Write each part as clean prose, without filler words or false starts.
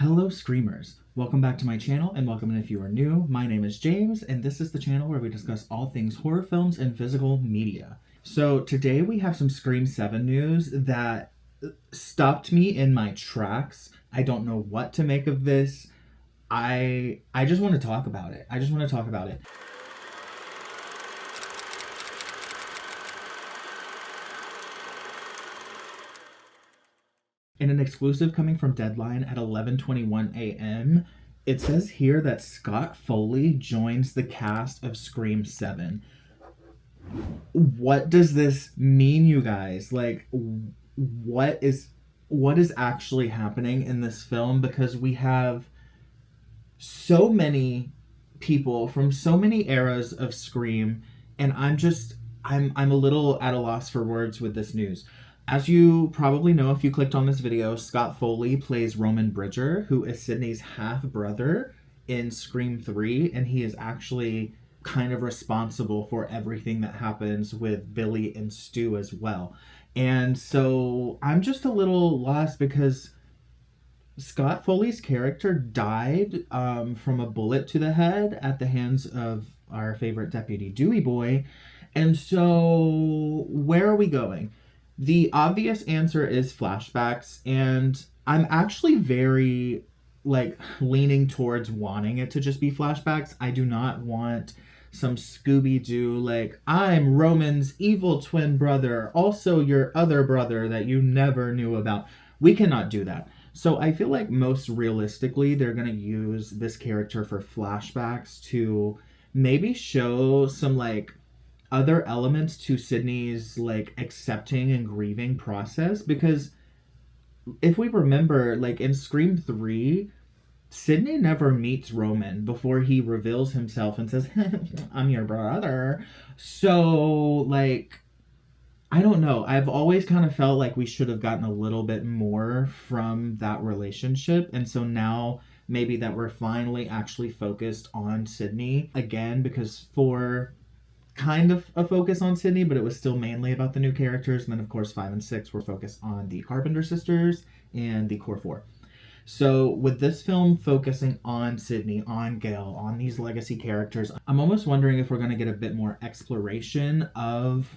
Hello Screamers! Welcome back to my channel and welcome if you are new. My name is James and this is the channel where we discuss all things horror films and physical media. So today we have some Scream 7 news that stopped me in my tracks. I don't know what to make of this. I just want to talk about it. In an exclusive coming from Deadline at 11:21 a.m., it says here that Scott Foley joins the cast of Scream 7. What does this mean, you guys? Like, what is actually happening in this film? Because we have so many people from so many eras of Scream, and I'm a little at a loss for words with this news. As you probably know if you clicked on this video, Scott Foley plays Roman Bridger, who is Sydney's half-brother in Scream 3, and he is actually kind of responsible for everything that happens with Billy and Stu as well. And so I'm just a little lost because Scott Foley's character died from a bullet to the head at the hands of our favorite deputy Dewey Boy. And so where are we going? The obvious answer is flashbacks, and I'm actually very leaning towards wanting it to just be flashbacks. I do not want some Scooby-Doo I'm Roman's evil twin brother, also your other brother that you never knew about. We cannot do that. So I feel like most realistically they're going to use this character for flashbacks to maybe show some other elements to Sydney's accepting and grieving process, because if we remember in Scream 3, Sydney never meets Roman before he reveals himself and says, I'm your brother. So I don't know. I've always kind of felt like we should have gotten a little bit more from that relationship. And so now maybe that we're finally actually focused on Sydney again, because for kind of a focus on Sydney, but it was still mainly about the new characters. And then of course 5 and 6 were focused on the Carpenter sisters and the Core 4. So with this film focusing on Sydney, on Gail, on these legacy characters, I'm almost wondering if we're going to get a bit more exploration of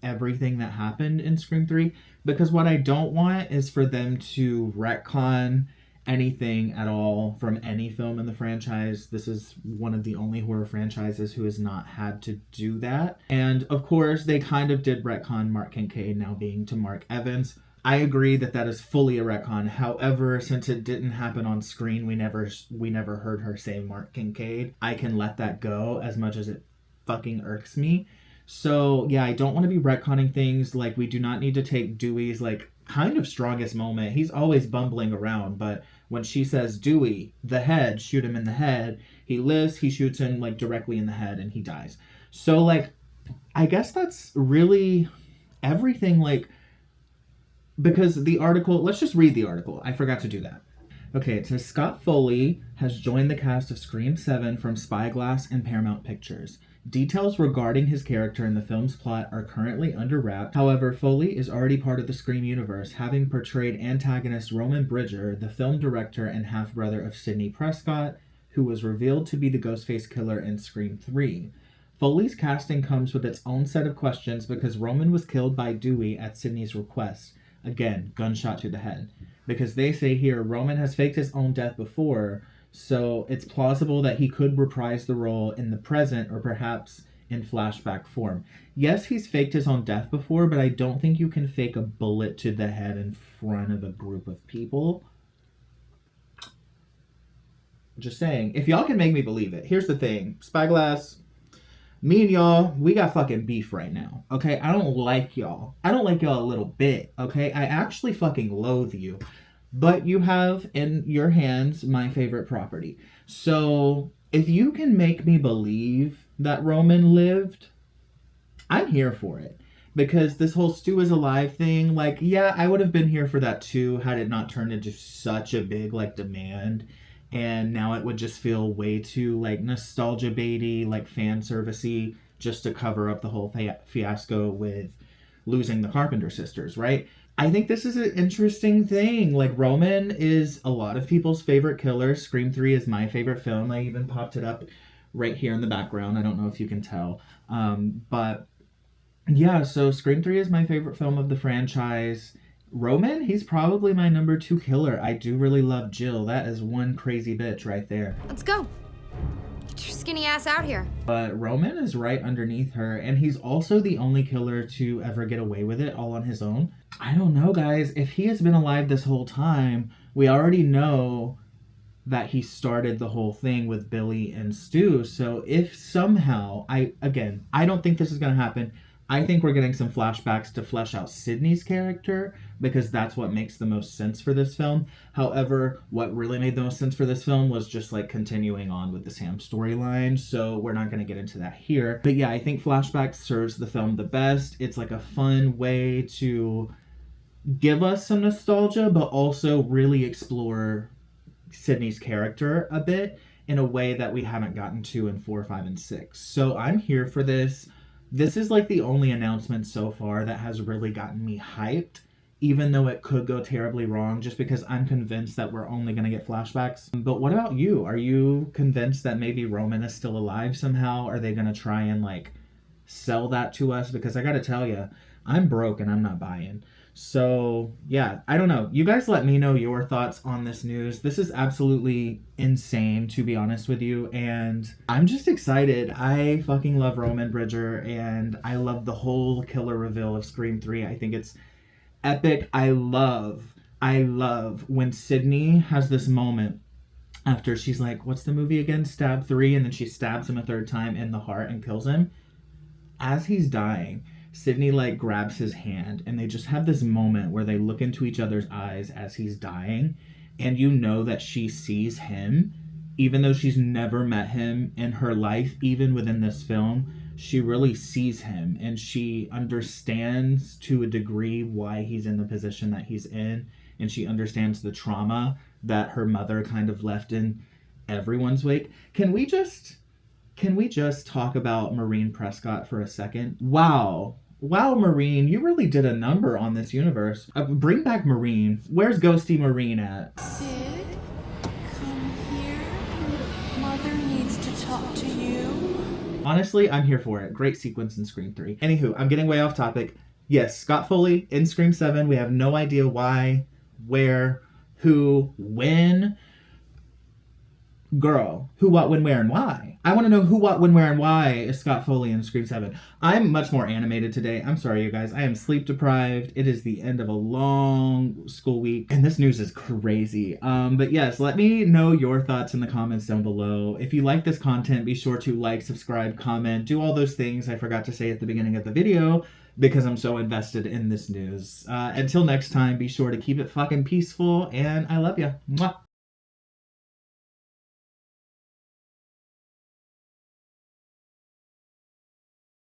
everything that happened in Scream 3, because what I don't want is for them to retcon anything at all from any film in the franchise. This is one of the only horror franchises who has not had to do that. And of course, they kind of did retcon Mark Kincaid now being to Mark Evans. I agree that that is fully a retcon. However, since it didn't happen on screen, we never heard her say Mark Kincaid. I can let that go as much as it fucking irks me. So yeah, I don't want to be retconning things. We do not need to take Dewey's kind of strongest moment. He's always bumbling around, but when she says Dewey, the head, shoot him in the head, he lives, he shoots him directly in the head and he dies. So I guess that's really everything. Because the article, let's just read the article. I forgot to do that. Okay, it says Scott Foley has joined the cast of Scream 7 from Spyglass and Paramount Pictures. Details regarding his character in the film's plot are currently under wraps. However, Foley is already part of the Scream universe, having portrayed antagonist Roman Bridger, the film director and half-brother of Sidney Prescott, who was revealed to be the Ghostface killer in Scream 3. Foley's casting comes with its own set of questions because Roman was killed by Dewey at Sidney's request. Again, gunshot to the head. Because they say here, Roman has faked his own death before, so it's plausible that he could reprise the role in the present or perhaps in flashback form. Yes, he's faked his own death before, but I don't think you can fake a bullet to the head in front of a group of people. Just saying. If y'all can make me believe it. Here's the thing. Spyglass, me and y'all, we got fucking beef right now, okay? I don't like y'all. I don't like y'all a little bit, okay? I actually fucking loathe you. But you have in your hands my favorite property. So if you can make me believe that Roman lived, I'm here for it. Because this whole Stu is alive thing, yeah, I would have been here for that too had it not turned into such a big demand. And now it would just feel way too nostalgia baity, fan servicey, just to cover up the whole fiasco with losing the Carpenter sisters, right? I think this is an interesting thing. Like, Roman is a lot of people's favorite killer. Scream 3 is my favorite film. I even popped it up right here in the background. I don't know if you can tell. But yeah, so Scream 3 is my favorite film of the franchise. Roman, he's probably my number 2 killer. I do really love Jill. That is one crazy bitch right there. Let's go. Get your skinny ass out here. But Roman is right underneath her, and he's also the only killer to ever get away with it all on his own. I don't know, guys. If he has been alive this whole time, we already know that he started the whole thing with Billy and Stu. So if somehow, I don't think this is going to happen. I think we're getting some flashbacks to flesh out Sydney's character because that's what makes the most sense for this film. However, what really made the most sense for this film was just like continuing on with the Sam storyline. So we're not going to get into that here. But yeah, I think flashbacks serves the film the best. It's like a fun way to give us some nostalgia, but also really explore Sydney's character a bit in a way that we haven't gotten to in 4, 5, and 6. So I'm here for this. This is like the only announcement so far that has really gotten me hyped, even though it could go terribly wrong, just because I'm convinced that we're only going to get flashbacks. But what about you? Are you convinced that maybe Roman is still alive somehow? Are they going to try and like sell that to us? Because I got to tell you, I'm broke and I'm not buying. So yeah, I don't know. You guys let me know your thoughts on this news. This is absolutely insane, to be honest with you. And I'm just excited. I fucking love Roman Bridger, and I love the whole killer reveal of Scream 3. I think it's epic. I love when Sydney has this moment after she's like, what's the movie again? Stab 3. And then she stabs him a third time in the heart and kills him. As he's dying, Sydney like grabs his hand, and they just have this moment where they look into each other's eyes as he's dying, and you know that she sees him, even though she's never met him in her life. Even within this film, she really sees him, and she understands to a degree why he's in the position that he's in, and she understands the trauma that her mother kind of left in everyone's wake. Can we just talk about Maureen Prescott for a second? Wow, Maureen, you really did a number on this universe. Bring back Maureen. Where's Ghosty Maureen at? Sid, come here. Mother needs to talk to you. Honestly, I'm here for it. Great sequence in Scream 3. Anywho, I'm getting way off topic. Yes, Scott Foley in Scream 7. We have no idea why, where, who, when. Girl, who, what, when, where, and why? I want to know who, what, when, where, and why is Scott Foley in Scream 7. I'm much more animated today. I'm sorry, you guys. I am sleep deprived. It is the end of a long school week, and this news is crazy. But yes, let me know your thoughts in the comments down below. If you like this content, be sure to like, subscribe, comment, do all those things I forgot to say at the beginning of the video because I'm so invested in this news. Until next time, be sure to keep it fucking peaceful, and I love ya. Mwah.